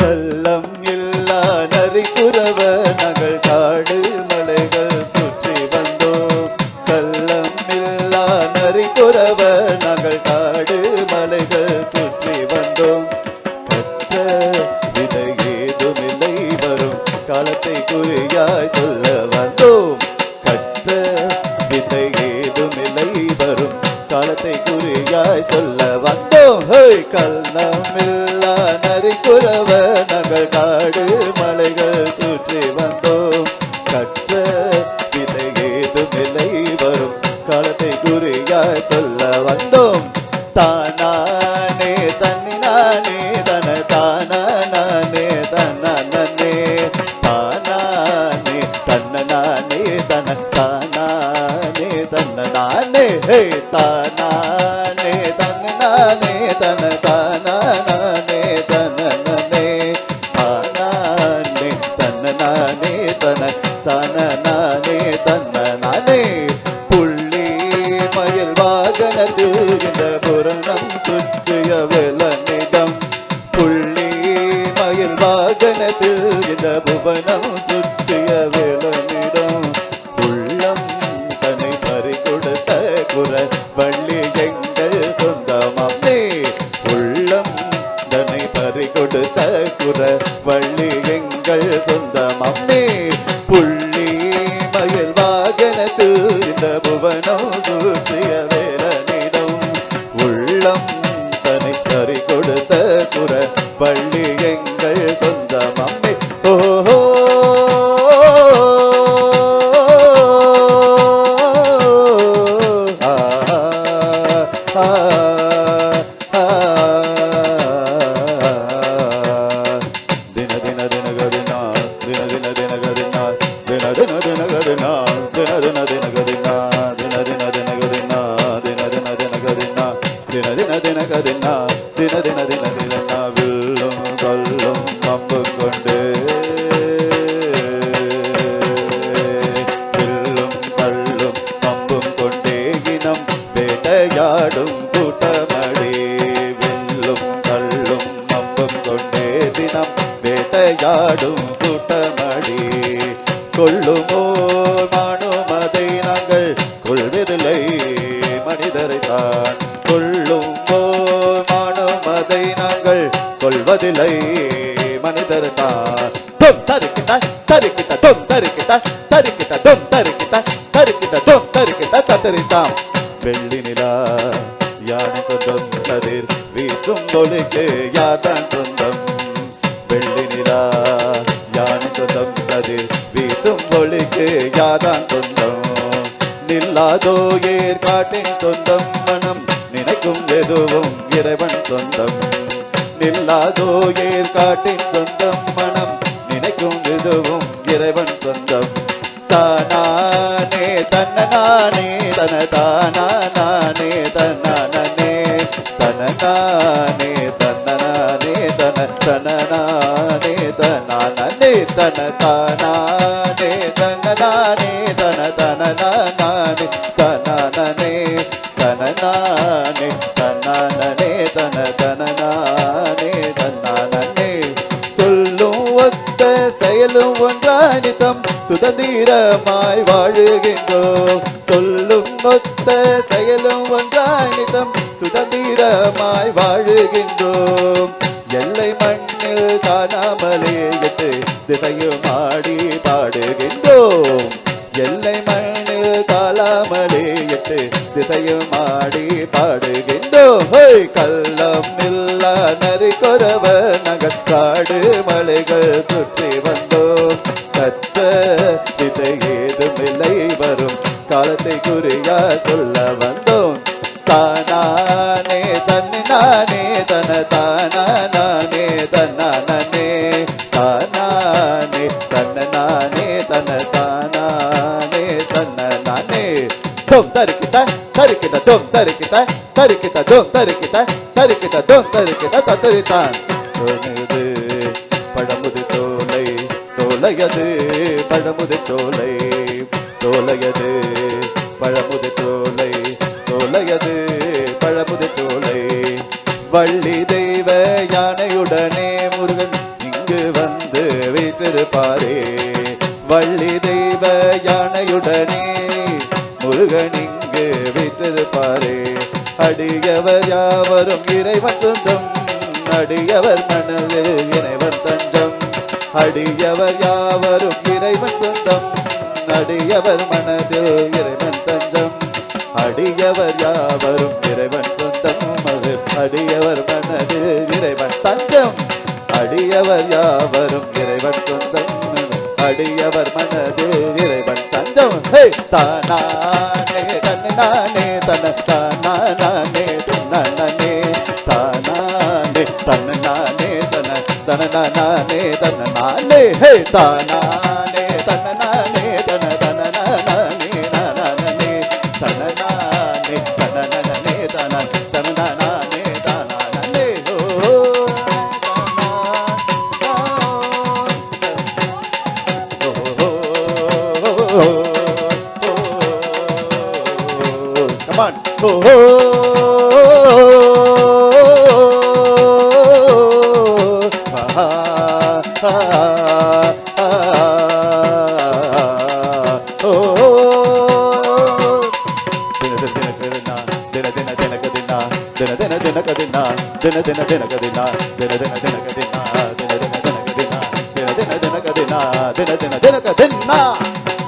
கள்ளம் இல்லா நரிக்குறவ நாங்கள் காடு மலைகள் சுற்றி வந்தோம். கள்ளம் இல்லா நரிக்குறவ நாங்கள் காடு மலைகள் சுற்றி வந்தோம். கற்ற விதை ஏதுமில்லை வரும் காலத்தை குறியாய் சொல்ல வந்தோம். கற்ற விதை ஏதுமில்லை வரும் காலத்தை குறியாய் சொல்ல வந்தோம். கள்ளமில்லா நரிக்குறவ நாங்கள் காடு மலைகள் சுற்றி வந்தோம். கற்ற விதை ஏதுமில்லை வரும் காலத்தை குறியாய் சொல்ல வந்தோம். தானானே தன்னினானே தன தானானே தன்னே தானானே தன்னே தன தானானே தன்னே தானானே தன்னானே தன தானானே தன்னே தானானே தன்னானே தன தானானே தன்னே புள்ளி மயில் வாகனத்தில் இந்த புரணம் சுற்றிய வெள்ளனிடம். புள்ளி மயில் வாகனத்தில் இந்த புவனம் சுற்றிய வெள்ளனிடம். உள்ளம் தன்னை பறி கொடுத்த குற வள்ளி எங்கள் சொந்தமே. உள்ளம் தன்னை பறி கொடுத்த குற வள்ளி எங்கள் சொந்தமே. புள்ளி மயில் வாகனத்தில் இந்த புவனம் சுற்றிய வேலனிடம். உள்ளம் தன்னை பறி கொடுத்த குற வள்ளி எங்கள் சொந்தமே. ஓஹோ தின தின தின கதினா தின தின தின கதினா தின தின தின கதினா தின தின தின கதினா தின தின தின கதினா தின தின தின கதினா தின தின தின கதினா தின தின தின தினா வில்லும் கல்லும் அம்பு கொண்டு வில்லும் கல்லும் அம்பும் கொண்டே இனம் வேட்டையாடும் கூட்டமடி. வில்லும் கல்லும் அம்பும் கொண்டே தினம் வேட்டையாடும் கூட்டமடி. கொள்ளுமோ மானுமதை நாங்கள் கொள்வதில்லை மனிதரை தான். கொள்ளுமோ மானுமதை நாங்கள் கொள்வதில்லை மனிதரை தான். தொம் தருக்கிட்ட தருக்கிட்ட தொம் தருக்கிட்ட தருக்கிட்ட தொம் தருக்கிட்ட தருக்கிட்ட தொம் தருக்கிட்ட தத்தரித்தாம். வெள்ளி நிலா யானை சொந்தம் கதிர் வீசும் ஒளிக்கு யாதான் சொந்தம். வெள்ளி நிலா யானை சொந்தம் கதிர் வீசும் ஒளிக்கு யாதான் சொந்தம். நில்லாதோ ஏற்காட்டின் சொந்தம் மனம் நினைக்கும் எதுவும் இறைவன் சொந்தம். நில்லாதோ ஏற்காட்டின் சொந்தம் மனம் நினைக்கும் எதுவும் இறைவன் சொந்தம். தானானே தன்னானே தன தானானே தன்னானே தனநானே தன்னனானே தன தனநானே தனானே தன தானானே தன்னனானே தன தனநானே தனானே தனநானே தன்னானே தன தனநானே தன்னானே. சொல்லும் ஒத்த செயலும் ஒன்றானிதம் சுதந்திரமாய் வாழுகின்றோம். சொல்லும் ஒத்த செயலும் ஒன்றானிதம் சுதந்திரமாய் வாழுகின்றோம். எல்லை மண்ணில் காணாமலே எட்டு திசையும் ஆடி பாடுகின்றோம். எல்லை மண்ணில் காணாமலே எட்டு திசையும் ஆடி பாடுகின்றோம். கள்ளம் இல்லா நரிக்குறவ நாங்கள் காடு மலைகள் சுற்றி வந்தோம். கற்ற விதை ஏதுமில்லை வரும் காலத்தை குறியா சொல்ல வந்தோம். தானானே தன்னானே தன தானானே தன்னானே தானானே தன்னானே தன தானானே தன்னானே தோம் தரிக்கிட்ட தரிக்கிட்ட தோம் தரிக்கிட்ட தரிக்கிட்ட தோம் தரிக்கிட்ட தரிக்கிட்ட தோம் தரிக்கிட்ட தத்தரித்தான் தோணுது பழமுது சோலை சோலையது பழமுது சோலை சோலையது பழமுது சோலை சோலையது பழமுது சோலை வள்ளி தெய்வ யானையுடனே முருகன் இங்கு வந்து வீற்றிருப்பாரே வள்ளி தெய்வ யானையுடனே முருகன் இங்கு வீற்றிருப்பாரே அடியவர் யாவரும் இறைவன் சொந்தம் அடியவர் மனதில் இறைவன் தஞ்சம் அடியவர் யாவரும் இறைவன் சொந்தம் அடியவர் மனதில் இறைவன் தஞ்சம் அடியவர் யாவரும் இறைவன் சொந்தம் அடியவர் மனதில் இறைவன் தஞ்சம் அடியவர் யாவரும் இறைவன் சொந்தம் அடியவர் மனதில் இறைவன் தஞ்சம் தானே தன்னானே தன தானே தன்னானே தானே தன்னானே தன தனநானே தன்னானே ஹே தானே தன்னானே தன தனநானே நானே தனநானே தனநானே தன தனநானே தானே ஓ come on Dina